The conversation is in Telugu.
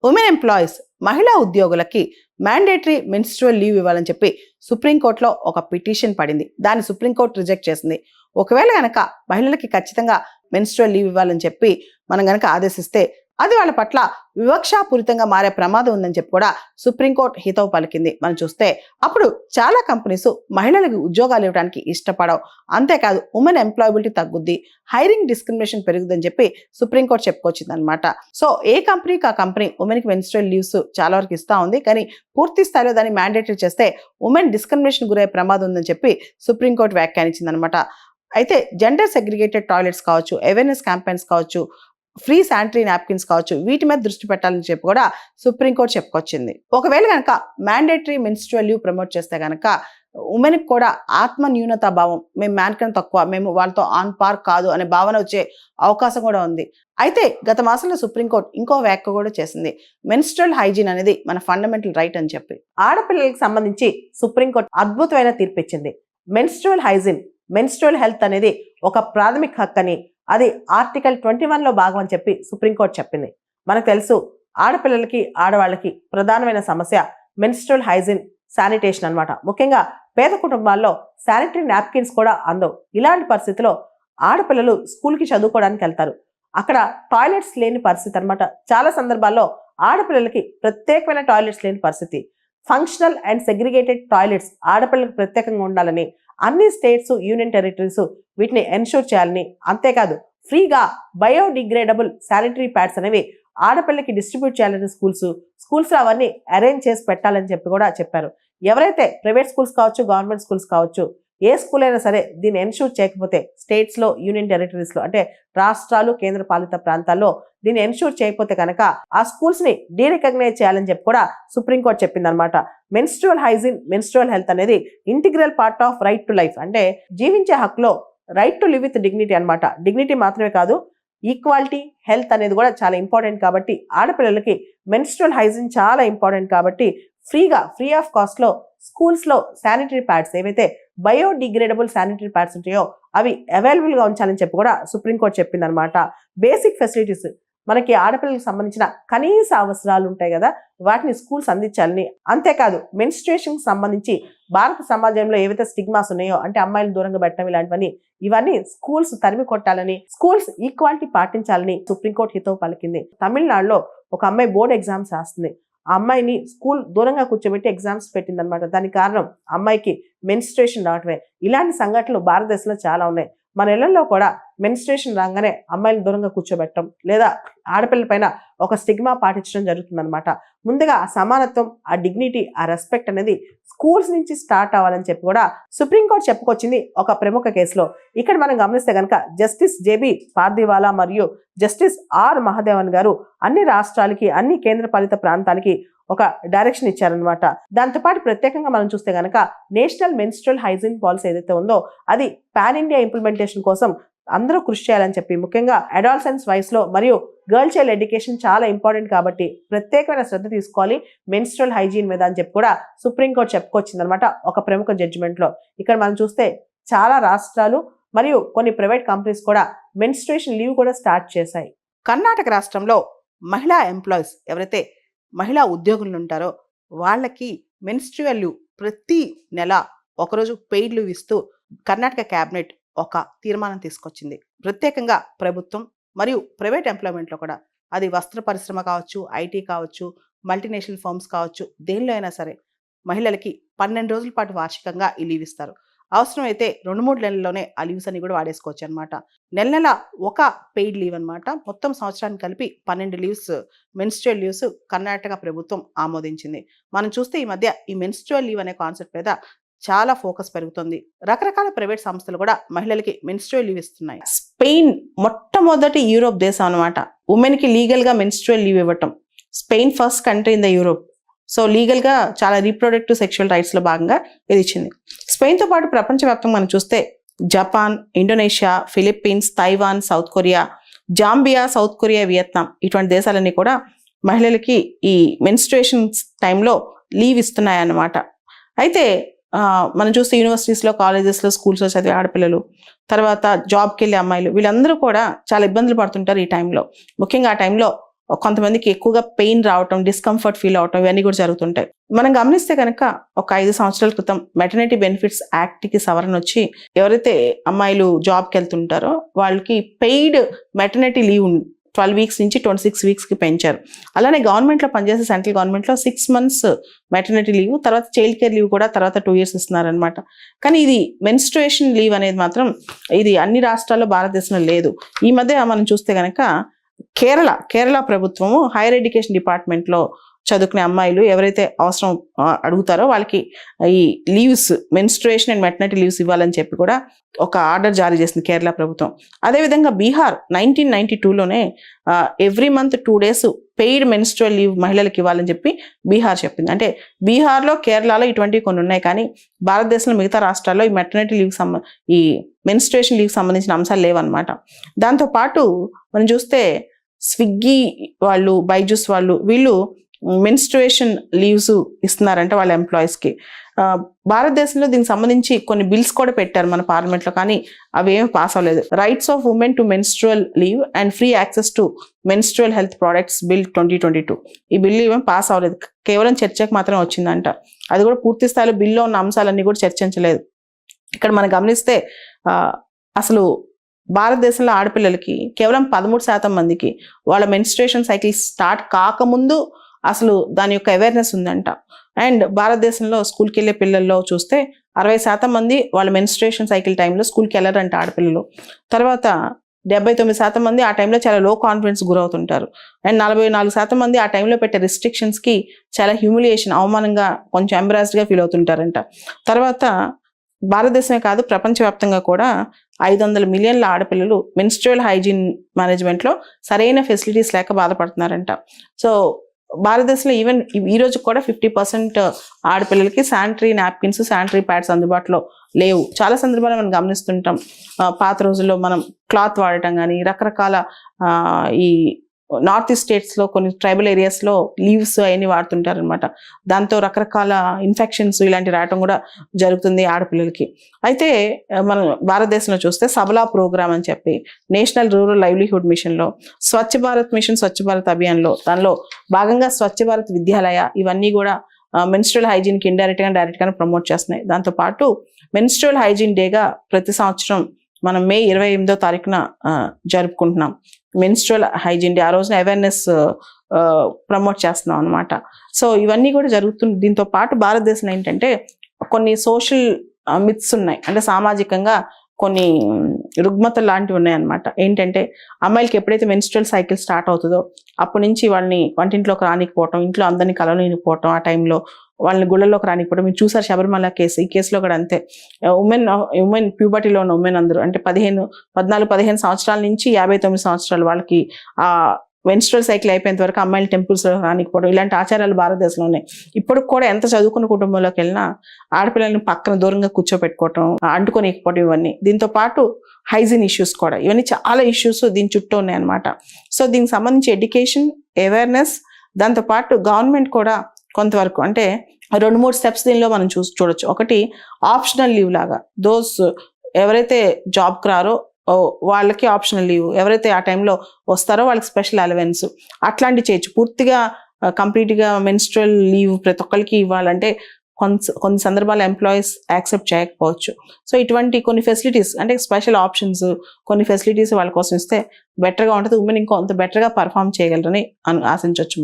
ఉమెన్ ఎంప్లాయీస్ మహిళా ఉద్యోగులకి మ్యాండేటరీ మెన్స్ట్రువల్ లీవ్ ఇవ్వాలని చెప్పి సుప్రీంకోర్టులో ఒక పిటిషన్ పడింది. దాన్ని సుప్రీంకోర్టు రిజెక్ట్ చేసింది. ఒకవేళ గనక మహిళలకి ఖచ్చితంగా మెన్స్ట్రువల్ లీవ్ ఇవ్వాలని చెప్పి మనం గనక ఆదేశిస్తే అది వాళ్ళ పట్ల వివక్షాపూరితంగా మారే ప్రమాదం ఉందని చెప్పి కూడా సుప్రీంకోర్టు హితవు పలికింది. మనం చూస్తే అప్పుడు చాలా కంపెనీస్ మహిళలకు ఉద్యోగాలు ఇవ్వడానికి ఇష్టపడవు. అంతేకాదు ఉమెన్ ఎంప్లాయబిలిటీ తగ్గుద్ది, హైరింగ్ డిస్క్రిమినేషన్ పెరుగుదని చెప్పి సుప్రీంకోర్టు చెప్పుకొచ్చింది అనమాట. సో ఏ కంపెనీకి ఆ కంపెనీ ఉమెన్కి మెన్స్ట్రువల్ లీవ్స్ చాలా వరకు ఇస్తా ఉంది. కానీ పూర్తి స్థాయిలో దాన్ని మ్యాండేటరీ చేస్తే ఉమెన్ డిస్క్రిమినేషన్ గురయ్యే ప్రమాదం ఉందని చెప్పి సుప్రీంకోర్టు వ్యాఖ్యానించింది అనమాట. అయితే జెండర్ సెగ్రిగేటెడ్ టాయిలెట్స్ కావచ్చు, అవేర్నెస్ క్యాంపెయిన్స్ కావచ్చు, ఫ్రీ శానిటరీ నాప్కిన్స్ కావచ్చు, వీటి మీద దృష్టి పెట్టాలని చెప్పి కూడా సుప్రీంకోర్టు చెప్పుకొచ్చింది. ఒకవేళ కనుక మ్యాండేటరీ మెన్స్ట్రువల్ లీవ్ ప్రమోట్ చేస్తే కనుక ఉమెన్కి కూడా ఆత్మ న్యూనతా భావం, మేము మ్యాన్ కన్నా తక్కువ, మేము వాళ్ళతో ఆన్ పార్ కాదు అనే భావన వచ్చే అవకాశం కూడా ఉంది. అయితే గత మాసంలో సుప్రీంకోర్టు ఇంకో వ్యాఖ్య కూడా చేసింది. మెన్స్ట్రువల్ హైజీన్ అనేది మన ఫండమెంటల్ రైట్ అని చెప్పి. ఆడపిల్లలకు సంబంధించి సుప్రీంకోర్టు అద్భుతమైన తీర్పు ఇచ్చింది. మెన్స్ట్రువల్ హైజీన్, మెన్స్ట్రువల్ హెల్త్ అనేది ఒక ప్రాథమిక హక్కు అని, అది ఆర్టికల్ 21లో భాగం అని చెప్పి సుప్రీంకోర్టు చెప్పింది. మనకు తెలుసు ఆడపిల్లలకి ఆడవాళ్ళకి ప్రధానమైన సమస్య మెన్స్ట్రువల్ హైజీన్, శానిటేషన్ అన్నమాట. ముఖ్యంగా పేద కుటుంబాల్లో శానిటరీ నాప్కిన్స్ కూడా అందవు. ఇలాంటి పరిస్థితిలో ఆడపిల్లలు స్కూల్కి చదువుకోవడానికి వెళ్తారు, అక్కడ టాయిలెట్స్ లేని పరిస్థితి అనమాట. చాలా సందర్భాల్లో ఆడపిల్లలకి ప్రత్యేకమైన టాయిలెట్స్ లేని పరిస్థితి. ఫంక్షనల్ అండ్ సెగ్రిగేటెడ్ టాయిలెట్స్ ఆడపిల్లలకు ప్రత్యేకంగా ఉండాలని అన్ని స్టేట్స్, యూనియన్ టెరిటరీస్ వీటిని ఎన్షూర్ చేయాలని, అంతేకాదు ఫ్రీగా బయోడిగ్రేడబుల్ శానిటరీ ప్యాడ్స్ అనేవి ఆడపిల్లకి డిస్ట్రిబ్యూట్ చేయాలని స్కూల్స్ అవన్నీ అరేంజ్ చేసి పెట్టాలని చెప్పి కూడా చెప్పారు. ఎవరైతే ప్రైవేట్ స్కూల్స్ కావచ్చు, గవర్నమెంట్ స్కూల్స్ కావచ్చు, ఏ స్కూల్ అయినా సరే దీన్ని ఎన్షూర్ చేయకపోతే స్టేట్స్లో, యూనియన్ టెరిటరీస్లో అంటే రాష్ట్రాలు, కేంద్ర పాలిత ప్రాంతాల్లో దీన్ని ఎన్షూర్ చేయకపోతే కనుక ఆ స్కూల్స్ని డీరికగ్నైజ్ చేయాలని చెప్పి కూడా సుప్రీంకోర్టు చెప్పింది అనమాట. మెన్స్ట్రువల్ హైజీన్, మెన్స్ట్రువల్ హెల్త్ అనేది integral part of right to life. అంటే జీవించే హక్కులో right to live with dignity అనమాట. డిగ్నిటీ మాత్రమే కాదు, ఈక్వాలిటీ, హెల్త్ అనేది కూడా చాలా ఇంపార్టెంట్. కాబట్టి ఆడపిల్లలకి మెన్స్ట్రువల్ హైజీన్ చాలా ఇంపార్టెంట్. కాబట్టి ఫ్రీ ఆఫ్ కాస్ట్లో స్కూల్స్లో శానిటరీ ప్యాడ్స్, ఏవైతే బయోడిగ్రేడబుల్ శానిటరీ ప్యాడ్స్ ఉంటాయో అవి అవైలబుల్గా ఉంచాలని చెప్పి కూడా సుప్రీంకోర్టు చెప్పింది అనమాట. బేసిక్ ఫెసిలిటీస్, మనకి ఆడపిల్లలకు సంబంధించిన కనీస అవసరాలు ఉంటాయి కదా, వాటిని స్కూల్స్ అందించాలని, అంతేకాదు మెన్స్ట్రుయేషన్ సంబంధించి భారత సమాజంలో ఏవైతే స్టిగ్మాస్ ఉన్నాయో అంటే అమ్మాయిలు దూరంగా పెట్టడం ఇలాంటివన్నీ, ఇవన్నీ స్కూల్స్ తరిమి కొట్టాలని, స్కూల్స్ ఈక్వాలిటీ పాటించాలని సుప్రీంకోర్టు హితవు పలికింది. తమిళనాడులో ఒక అమ్మాయి బోర్డు ఎగ్జామ్స్ రాస్తుంది. ఆ అమ్మాయిని స్కూల్ దూరంగా కూర్చోబెట్టి ఎగ్జామ్స్ పెట్టిందనమాట. దానికి కారణం అమ్మాయికి మెన్స్ట్రుయేషన్ రావటమే. ఇలాంటి సంఘటనలు భారతదేశంలో చాలా ఉన్నాయి. మన ఇళ్లలో కూడా మెన్స్ట్రుయేషన్ రాగానే అమ్మాయిలు దూరంగా కూర్చోబెట్టడం లేదా ఆడపిల్లల పైన ఒక స్టిగ్మా పాటించడం జరుగుతుందన్నమాట. ముందుగా ఆ సమానత్వం, ఆ డిగ్నిటీ, ఆ రెస్పెక్ట్ అనేది స్కూల్స్ నుంచి స్టార్ట్ అవ్వాలని చెప్పి కూడా సుప్రీంకోర్టు చెప్పుకొచ్చింది ఒక ప్రముఖ కేసులో. ఇక్కడ మనం గమనిస్తే కనుక జస్టిస్ జేబీ పార్దీవాలా మరియు జస్టిస్ ఆర్ మహదేవన్ గారు అన్ని రాష్ట్రాలకి, అన్ని కేంద్ర పాలిత ప్రాంతాలకి ఒక డైరెక్షన్ ఇచ్చారనమాట. దాంతోపాటు ప్రత్యేకంగా మనం చూస్తే కనుక నేషనల్ మెన్స్ట్రువల్ హైజీన్ పాలసీ ఏదైతే ఉందో అది పాన్ ఇండియా ఇంప్లిమెంటేషన్ కోసం అందరూ కృషి చేయాలని చెప్పి, ముఖ్యంగా అడాలసెన్స్ వయసులో మరియు గర్ల్ చైల్డ్ ఎడ్యుకేషన్ చాలా ఇంపార్టెంట్ కాబట్టి ప్రత్యేకమైన శ్రద్ధ తీసుకోవాలి మెన్స్ట్రువల్ హైజీన్ మీద అని చెప్పి కూడా సుప్రీంకోర్టు చెప్పుకొచ్చింది అనమాట ఒక ప్రముఖ జడ్జిమెంట్లో. ఇక్కడ మనం చూస్తే చాలా రాష్ట్రాలు మరియు కొన్ని ప్రైవేట్ కంపెనీస్ కూడా మెన్స్ట్రుయేషన్ లీవ్ కూడా స్టార్ట్ చేశాయి. కర్ణాటక రాష్ట్రంలో మహిళా ఎంప్లాయీస్, ఎవరైతే మహిళా ఉద్యోగులు ఉంటారో వాళ్ళకి మెన్స్ట్రువల్ లీవ్ ప్రతి నెల ఒకరోజు పెయిడ్ లీవ్ ఇస్తూ కర్ణాటక క్యాబినెట్ ఒక తీర్మానం తీసుకొచ్చింది. ప్రత్యేకంగా ప్రభుత్వం మరియు ప్రైవేట్ ఎంప్లాయ్మెంట్లో కూడా, అది వస్త్ర పరిశ్రమ కావచ్చు, ఐటీ కావచ్చు, మల్టీనేషనల్ ఫర్మ్స్ కావచ్చు, దేనిలో అయినా సరే మహిళలకి 12 రోజుల పాటు వార్షికంగా ఈ లీవ్ ఇస్తారు. అవసరమైతే 2-3 నెలల్లోనే ఆ లీవ్స్ అన్ని కూడా వాడేసుకోవచ్చు అనమాట. నెల ఒక పెయిడ్ లీవ్ అనమాట. మొత్తం సంవత్సరానికి కలిపి 12 లీవ్స్, మెన్స్ట్రువల్ లీవ్స్ కర్ణాటక ప్రభుత్వం ఆమోదించింది. మనం చూస్తే ఈ మధ్య ఈ మెన్స్ట్రువల్ లీవ్ అనే కాన్సెప్ట్ మీద చాలా ఫోకస్ పెరుగుతుంది. రకరకాల ప్రైవేట్ సంస్థలు కూడా మహిళలకి మెన్స్ట్రువల్ లీవ్ ఇస్తున్నాయి. స్పెయిన్ మొట్టమొదటి యూరోప్ దేశం అనమాట ఉమెన్కి లీగల్గా మెన్స్ట్రువల్ లీవ్ ఇవ్వటం. Spain first country in the Europe. So లీగల్గా చాలా రీప్రొడక్టివ్ సెక్షువల్ రైట్స్లో భాగంగా ఇది ఇచ్చింది. స్పెయిన్తో పాటు ప్రపంచవ్యాప్తంగా మనం చూస్తే Japan, Indonesia, Philippines, Taiwan, south Korea, Zambia, south Korea, Vietnam ఇటువంటి దేశాలన్నీ కూడా మహిళలకి ఈ మెన్స్ట్రుయేషన్ టైంలో లీవ్ ఇస్తున్నాయన్నమాట. అయితే మనం చూస్తే యూనివర్సిటీస్లో, కాలేజెస్లో, స్కూల్స్లో చదివే ఆడపిల్లలు, తర్వాత జాబ్కి వెళ్ళే అమ్మాయిలు, వీళ్ళందరూ కూడా చాలా ఇబ్బందులు పడుతుంటారు ఈ టైంలో. ముఖ్యంగా ఆ టైంలో కొంతమందికి ఎక్కువగా పెయిన్ రావటం, డిస్కంఫర్ట్ ఫీల్ అవటం ఇవన్నీ కూడా జరుగుతుంటాయి. మనం గమనిస్తే కనుక ఒక 5 సంవత్సరాల క్రితం మెటర్నిటీ బెనిఫిట్స్ యాక్ట్కి సవరణ వచ్చి ఎవరైతే అమ్మాయిలు జాబ్కి వెళ్తుంటారో వాళ్ళకి పెయిడ్ మెటర్నిటీ లీవ్ 12 వీక్స్ నుంచి 26 వీక్స్కి పెంచారు. అలానే గవర్నమెంట్లో పనిచేసే సెంట్రల్ గవర్నమెంట్లో 6 months మెటర్నిటీ లీవ్, తర్వాత చైల్డ్ కేర్ లీవ్ కూడా తర్వాత 2 years ఇస్తున్నారనమాట. కానీ ఇది మెన్స్ట్రుయేషన్ లీవ్ అనేది మాత్రం ఇది అన్ని రాష్ట్రాల్లో భారతదేశంలో లేదు. ఈ మధ్య మనం చూస్తే కనుక కేరళ ప్రభుత్వము హైయర్ ఎడ్యుకేషన్ డిపార్ట్మెంట్లో చదువుకునే అమ్మాయిలు ఎవరైతే అవసరం అడుగుతారో వాళ్ళకి ఈ leaves, menstruation and maternity leaves ఇవ్వాలని చెప్పి కూడా ఒక ఆర్డర్ జారీ చేసింది కేరళ ప్రభుత్వం. అదేవిధంగా బీహార్ 1992లోనే every month 2 days paid menstrual leave మహిళలకు ఇవ్వాలని చెప్పి బీహార్ చెప్పింది. అంటే బీహార్లో, కేరళలో ఇటువంటివి కొన్ని ఉన్నాయి, కానీ భారతదేశంలో మిగతా రాష్ట్రాల్లో ఈ మెటర్నిటీ లీవ్ ఈ మెన్స్ట్రుయేషన్ లీవ్కి సంబంధించిన అంశాలు లేవన్నమాట. దాంతోపాటు మనం చూస్తే స్విగ్గీ వాళ్ళు, బైజూస్ వాళ్ళు వీళ్ళు మెన్స్ట్రుయేషన్ లీవ్స్ ఇస్తున్నారంటే వాళ్ళ ఎంప్లాయీస్కి. భారతదేశంలో దీనికి సంబంధించి కొన్ని బిల్స్ కూడా పెట్టారు మన పార్లమెంట్లో, కానీ అవి ఏమి పాస్ అవ్వలేదు. Rights of women to menstrual leave and free access to menstrual health products bill 2022 ఈ బిల్లు ఏమేమి పాస్ అవ్వలేదు, కేవలం చర్చకు మాత్రమే వచ్చిందంట. అది కూడా పూర్తి స్థాయిలో బిల్లో ఉన్న అంశాలన్నీ కూడా చర్చించలేదు. ఇక్కడ మనం గమనిస్తే అసలు భారతదేశంలో ఆడపిల్లలకి కేవలం 13% మందికి వాళ్ళ మెన్స్ట్రుయేషన్ సైకిల్ స్టార్ట్ కాకముందు అసలు దాని యొక్క అవేర్నెస్ ఉందంట. అండ్ భారతదేశంలో స్కూల్కి వెళ్ళే పిల్లల్లో చూస్తే 60% మంది వాళ్ళ మెన్స్ట్రుయేషన్ సైకిల్ టైంలో స్కూల్కి వెళ్ళారంట ఆడపిల్లలు. తర్వాత 79% మంది ఆ టైంలో చాలా లో కాన్ఫిడెన్స్ గురవుతుంటారు. అండ్ 44% మంది ఆ టైంలో పెట్టే రిస్ట్రిక్షన్స్కి చాలా హ్యూమిలియేషన్, అవమానంగా, కొంచెం ఎంబరాస్డ్గా ఫీల్ అవుతుంటారంట. తర్వాత భారతదేశమే కాదు ప్రపంచవ్యాప్తంగా కూడా 500 మిలియన్ల ఆడపిల్లలు మెన్స్ట్రువల్ హైజీన్ మేనేజ్మెంట్లో సరైన ఫెసిలిటీస్ లేక బాధపడుతున్నారంట. సో భారతదేశంలో ఈవెన్ ఈ రోజు కూడా 50% ఆడపిల్లలకి శానిటరీ నాప్కిన్స్, శానిటరీ ప్యాడ్స్ అందుబాటులో లేవు. చాలా సందర్భాలు మనం గమనిస్తుంటాం. పాత రోజుల్లో మనం క్లాత్ వాడటం కానీ, రకరకాల ఈ నార్త్ ఈస్ట్ స్టేట్స్లో కొన్ని ట్రైబల్ ఏరియాస్లో లీవ్స్ అవన్నీ వాడుతుంటారనమాట. దాంతో రకరకాల ఇన్ఫెక్షన్స్ ఇలాంటి రావటం కూడా జరుగుతుంది ఆడపిల్లలకి. అయితే మనం భారతదేశంలో చూస్తే సబలా ప్రోగ్రామ్ అని చెప్పి నేషనల్ రూరల్ లైవ్లీహుడ్ మిషన్లో, స్వచ్ఛ భారత్ మిషన్, స్వచ్ఛ భారత్ అభియాన్లో దానిలో భాగంగా స్వచ్ఛ భారత్ విద్యాలయ ఇవన్నీ కూడా మెన్స్ట్రువల్ హైజీన్కి ఇండైరెక్ట్గా డైరెక్ట్గానే ప్రమోట్ చేస్తున్నాయి. దాంతోపాటు మెన్స్ట్రువల్ హైజీన్ డేగా ప్రతి సంవత్సరం మనం మే 28వ తారీఖున జరుపుకుంటున్నాం మెన్స్ట్రువల్ హైజీన్ డే. ఆ రోజున అవేర్నెస్ ప్రమోట్ చేస్తున్నాం అనమాట. సో ఇవన్నీ కూడా జరుగుతుంది. దీంతో పాటు భారతదేశంలో ఏంటంటే కొన్ని సోషల్ మిత్స్ ఉన్నాయి, అంటే సామాజికంగా కొన్ని రుగ్మతలు లాంటివి ఉన్నాయన్నమాట. ఏంటంటే అమ్మాయిలకి ఎప్పుడైతే మెన్స్ట్రువల్ సైకిల్ స్టార్ట్ అవుతుందో అప్పటి నుంచి వాళ్ళని వంటింట్లోకి రానికపోవటం, ఇంట్లో అందరినీ కలవనిపోవటం, ఆ టైంలో వాళ్ళని గుళ్ళలోకి రానికపోవడం. మీరు చూసారు శబరిమల కేసు, ఈ కేసులో కూడా అంతే. ఉమెన్ ప్యూబర్టీలో ఉన్న ఉమెన్ అందరూ అంటే 14-15 సంవత్సరాల నుంచి 59 సంవత్సరాలు వాళ్ళకి ఆ మెన్స్ట్రువల్ సైకిల్ అయిపోయేంత వరకు అమ్మాయిలు టెంపుల్స్ రానికపోవడం, ఇలాంటి ఆచారాలు భారతదేశంలో ఉన్నాయి. ఇప్పుడు కూడా ఎంత చదువుకున్న కుటుంబంలోకి వెళ్ళినా ఆడపిల్లల్ని పక్కన దూరంగా కూర్చోపెట్టుకోవటం, అంటుకోనికపోవడం ఇవన్నీ. దీంతో పాటు హైజీన్ ఇష్యూస్ కూడా, ఇవన్నీ చాలా ఇష్యూస్ దీని చుట్టూ ఉన్నాయన్నమాట. సో దీనికి సంబంధించి ఎడ్యుకేషన్, అవేర్నెస్, దాంతోపాటు గవర్నమెంట్ కూడా కొంతవరకు అంటే 2-3 స్టెప్స్ దీనిలో మనం చూడొచ్చు. ఒకటి ఆప్షనల్ లీవ్ లాగా, దోస్ ఎవరైతే జాబ్కి రారో వాళ్ళకి ఆప్షనల్ లీవ్, ఎవరైతే ఆ టైంలో వస్తారో వాళ్ళకి స్పెషల్ అలవెన్స్, అట్లాంటివి చేయొచ్చు. పూర్తిగా కంప్లీట్గా మెన్స్ట్రువల్ లీవ్ ప్రతి ఒక్కరికి ఇవ్వాలంటే కొన్ని సందర్భాలు ఎంప్లాయీస్ యాక్సెప్ట్ చేయకపోవచ్చు. సో ఇటువంటి కొన్ని ఫెసిలిటీస్ అంటే స్పెషల్ ఆప్షన్స్, కొన్ని ఫెసిలిటీస్ వాళ్ళ కోసం ఇస్తే బెటర్గా ఉంటుంది. ఉమెన్ ఇంకొంత బెటర్గా పర్ఫామ్ చేయగలరని ఆశించవచ్చు.